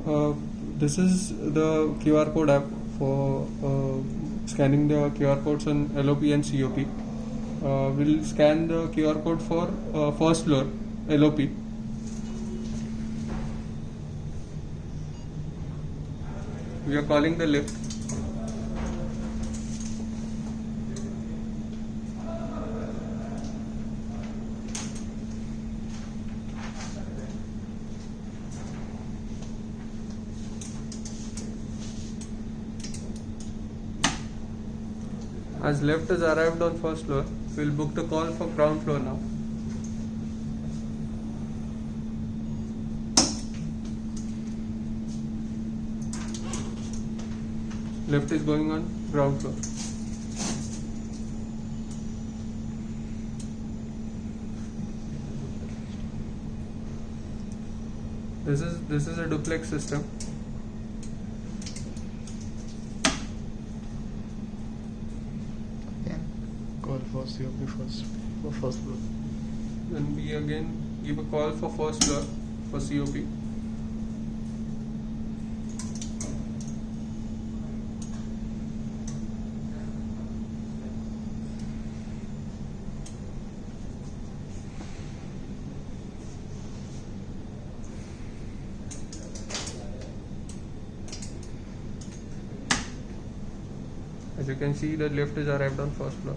Uh, this is the QR code app for scanning the QR codes on LOP and COP. We'll scan the QR code for first floor LOP. We are calling the lift. As lift has arrived on first floor, we'll book the call for ground floor now. Lift is going on ground floor. This is a duplex system. Call for COP first for first floor. Then we again give a call for first floor for COP. As you can see, the lift is arrived on first floor.